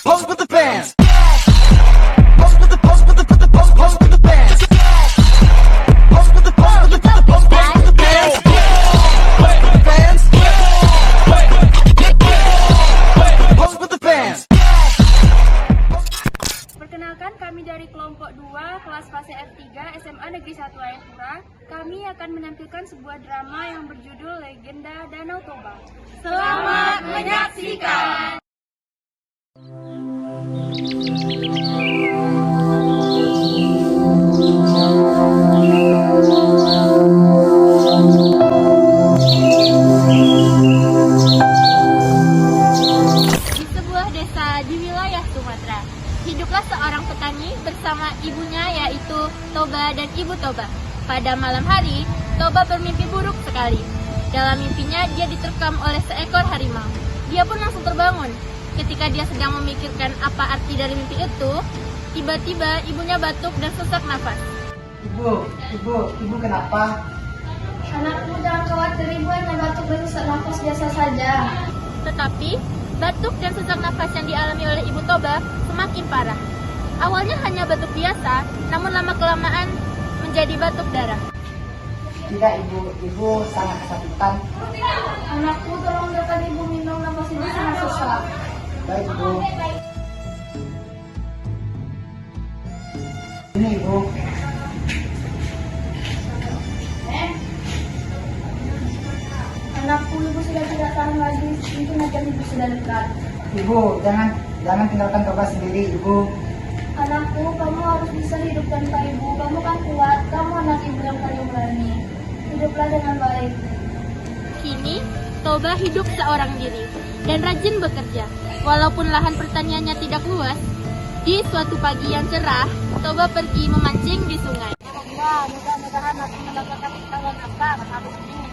Pose with the bands. Pose with the pose with the pose with the bands. Pose with the pose with the pose with the bands. Pose with the bands. Pose with the bands. Perkenalkan, kami dari kelompok 2 kelas fase F3 SMA Negeri 1 Ayapura. Kami akan menampilkan sebuah drama yang berjudul Legenda Danau Toba. Selamat menyaksikan. Di sebuah desa di wilayah Sumatera, hiduplah seorang petani bersama ibunya yaitu Toba dan Ibu Toba. Pada malam hari, Toba bermimpi buruk sekali. Dalam mimpinya, dia diterkam oleh seekor harimau. Dia pun langsung terbangun. Ketika dia sedang memikirkan apa arti dari mimpi itu, tiba-tiba ibunya batuk dan sesak nafas. Ibu kenapa? Anakku, jangan khawatir, ibu hanya batuk dan sesak nafas biasa saja. Tetapi, batuk dan sesak nafas yang dialami oleh Ibu Toba semakin parah. Awalnya hanya batuk biasa, namun lama-kelamaan menjadi batuk darah. Tidak ibu sangat kesakitan. Anakku, tolong biarkan ibu minum, nafas ibu sangat sesak. Baik ibu. Ini ibu. Anakku, ibu sudah tidak tahan lagi, mungkin akan ibu sudah dekat. Ibu jangan tinggalkan Toba sendiri ibu. Anakku, kamu harus bisa hidup tanpa ibu. Kamu kan kuat, kamu anak ibu yang paling berani. Hiduplah dengan baik. Kini, Toba hidup seorang diri dan rajin bekerja. Walaupun lahan pertaniannya tidak luas, di suatu pagi yang cerah, Toba pergi memancing di sungai. Mudah-mudahan aku mendapatkan ikan besar hari ini.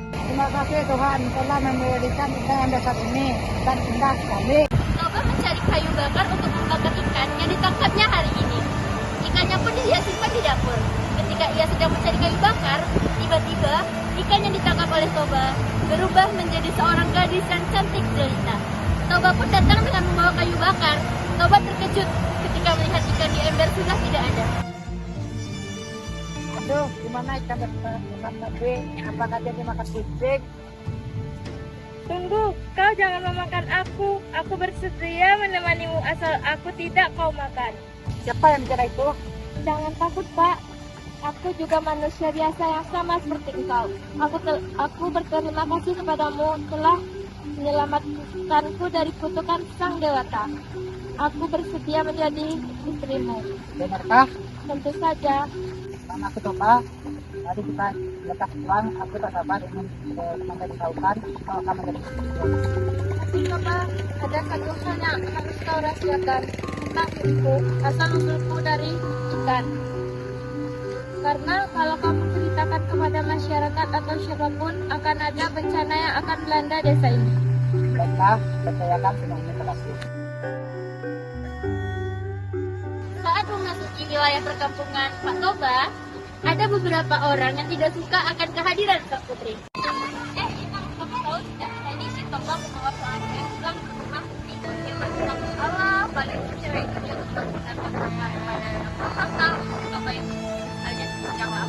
Terima kasih Tuhan telah memberikan ikan yang besar ini dan indah sekali. Toba mencari kayu bakar untuk membakar ikan yang ditangkapnya hari ini. Ikannya pun dia simpan di dapur. Ketika ia sedang mencari kayu bakar, tiba-tiba ikan yang ditangkap oleh Toba berubah menjadi seorang gadis yang cantik jelita. Toba pun datang dengan membawa kayu bakar. Toba terkejut ketika melihat ikan di ember sudah tidak ada. Aduh, gimana ikan besar tadi? Apakah dia dimakan kucing? Tunggu, kau jangan memakan aku. Aku bersedia menemanimu asal aku tidak kau makan. Siapa yang bicara itu? Jangan takut, Pak. Aku juga manusia biasa yang sama seperti engkau. Aku berterima kasih kepadamu telah menyelamatkanku dari kutukan sang dewata. Aku bersedia menjadi istrimu. Benarkah? Tentu saja. Nama aku Toba. Mari kita lekas pulang. Aku tak sabar ingin memberitahukan kalau kamu menjadi istriku. Tapi Toba, ada satu hal yang harus kau rahasiakan tentang diriku, asal usulku dari ikan. Karena kalau kamu ceritakan kepada masyarakat atau siapapun, akan ada bencana yang akan melanda desa ini. Baiklah, percayakan semuanya padaku. Saat memasuki wilayah perkampungan Pak Toba, ada beberapa orang yang tidak suka akan kehadiran Sang Putri. Kamu tahu tidak? Tadi si Toba membawa seorang cewek pulang ke rumah itu. Dia masalah, paling cewek itu dia suka menggunakan pada pasal. Toba itu hanya jawab.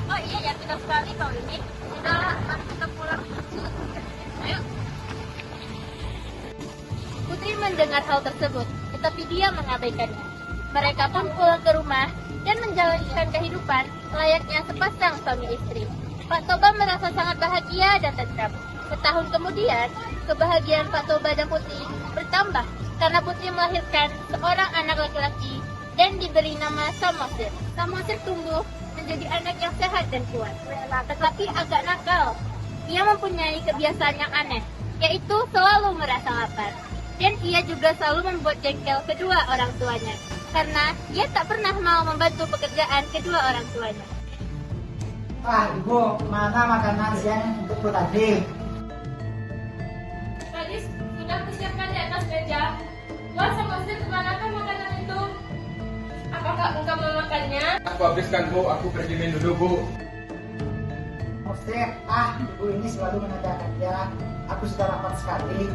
Oh iya ya, tidak sekali kau ini. Sudahlah, mari kita pulang. Ayo. Putri mendengar hal tersebut, tetapi dia mengabaikannya. Mereka pun pulang ke rumah dan menjalankan kehidupan layaknya sepasang suami istri. Pak Toba merasa sangat bahagia dan tentram. Setahun kemudian, kebahagiaan Pak Toba dan Putri bertambah karena Putri melahirkan seorang anak laki-laki dan diberi nama Samosir. Samosir tumbuh menjadi anak yang sehat dan kuat, tetapi agak nakal. Ia mempunyai kebiasaan yang aneh, yaitu selalu merasa lapar. Dan ia juga selalu membuat jengkel kedua orang tuanya, karena ia tak pernah mau membantu pekerjaan kedua orang tuanya. Ibu, mana makanan siang untukku tadi? Gadis, sudah kusiapkan di atas meja. Wah, Samosir, kemanakah makanan itu? Apakah engkau memakannya? Aku habiskan Bu, aku pergi minum dulu Bu. Musir, ibu ini selalu menandakan dia. Aku sudah rapat sekali.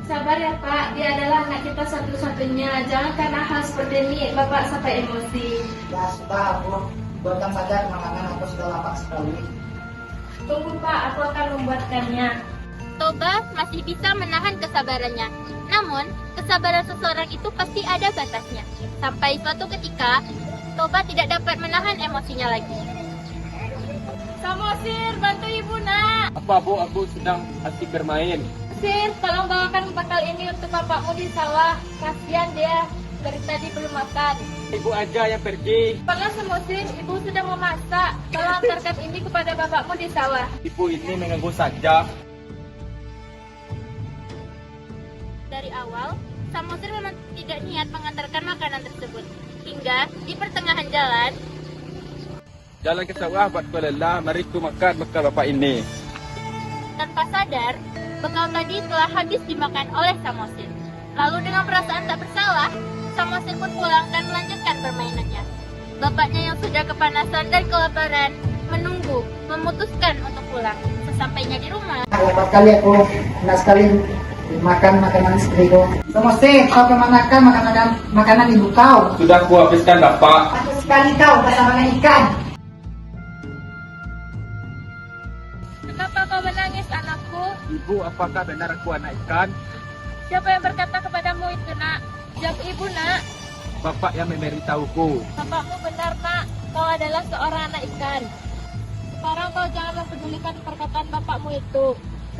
Sabar ya Pak, dia adalah anak kita satu-satunya. Jangan karena hal seperti ini Bapak sampai emosi. Ya sudah, Bu. Buatkan saja kenangan, aku sudah rapat sekali. Tunggu Pak, aku akan membuatkannya. Toba masih bisa menahan kesabarannya. Namun, kesabaran seseorang itu pasti ada batasnya. Sampai suatu ketika, Toba tidak dapat menahan emosinya lagi. Samosir, bantu ibu nak. Apa Bu, aku sedang asik bermain. Sir, tolong bawakan bekal ini untuk bapakmu di sawah. Kasihan dia, dari tadi belum makan. Ibu aja yang pergi. Pernah Samosir, ibu sudah memasak. Tolong antarkan ini kepada bapakmu di sawah. Ibu ini mengganggu saja. Dari awal, Samosir memang tidak niat mengantarkan makanan tersebut. Hingga di pertengahan jalan, Jalan ke sawah buatku lelah, mari ku makan bekal bapak ini. tanpa sadar, bekal tadi telah habis dimakan oleh Samosir. Lalu dengan perasaan tak bersalah, Samosir pun pulang dan melanjutkan permainannya. Bapaknya yang sudah kepanasan dan kelaparan menunggu, memutuskan untuk pulang. Sesampainya di rumah, Lambat kali aku hendak sekali makan makanan istriku. Musir, kau kemanakan makanan ibu kau? Sudah ku habiskan bapak. Aku sekali kau bersama ikan. "Kenapa kau menangis, anakku? Ibu, apakah benar aku anak ikan? Siapa yang berkata kepadamu itu, nak? Jawab ibu, nak." Bapak yang memberitahuku. "Bapakmu benar, nak. Kau adalah seorang anak ikan. Sekarang kau jangan mempedulikan perkataan bapakmu itu.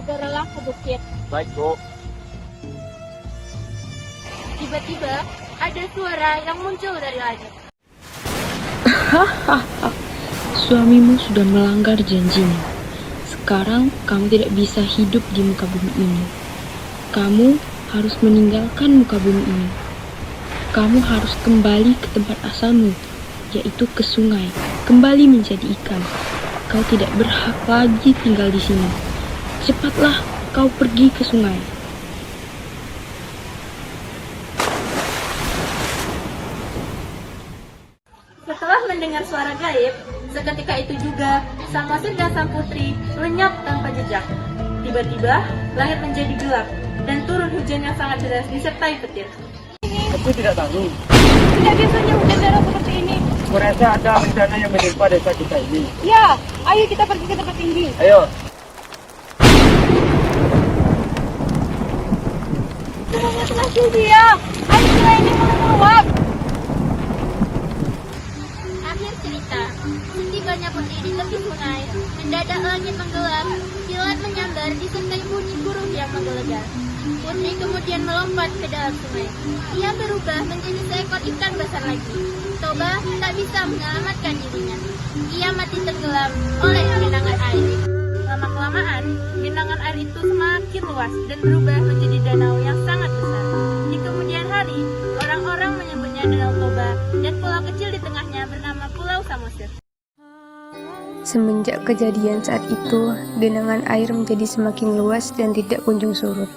Segeralah ke bukit." Baik Bu. Tiba-tiba, ada suara yang muncul dari langit. Suamimu sudah melanggar janjinya. Sekarang kamu tidak bisa hidup di muka bumi ini. Kamu harus meninggalkan muka bumi ini. Kamu harus kembali ke tempat asalmu, yaitu ke sungai, kembali menjadi ikan. Kau tidak berhak lagi tinggal di sini. Cepatlah kau pergi ke sungai. Setelah mendengar suara gaib, seketika itu juga Samosir dan sang putri lenyap tanpa jejak. Tiba-tiba, langit menjadi gelap dan turun hujan yang sangat deras disertai petir. Aku tidak tahu. Tidak biasanya hujan deras seperti ini. Merasa ada bencana yang menimpa desa kita ini. Ya, ayo kita pergi ke tempat tinggi. Ayo. Semuanya telah dia. Ayo sungai ini mulai meluap. Akhir cerita. Setibanya putri di tepi sungai, mendadak langit menggelap, kilat menyambar disertai bunyi burung yang menggelegar. Putri kemudian melompat ke dalam sungai. Ia berubah menjadi seekor ikan besar lagi. Toba tak bisa menyelamatkan dirinya. Ia mati tenggelam oleh genangan air. Lama-kelamaan, genangan air itu semakin luas dan berubah menjadi danau yang sangat besar. Di kemudian hari, orang-orang menyebutnya Danau Toba dan pulau kecil di tengahnya bernama Pulau Samosir. Semenjak kejadian saat itu, genangan air menjadi semakin luas dan tidak kunjung surut.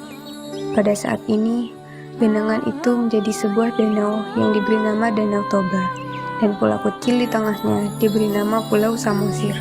Pada saat ini, genangan itu menjadi sebuah danau yang diberi nama Danau Toba, dan pulau kecil di tengahnya diberi nama Pulau Samosir.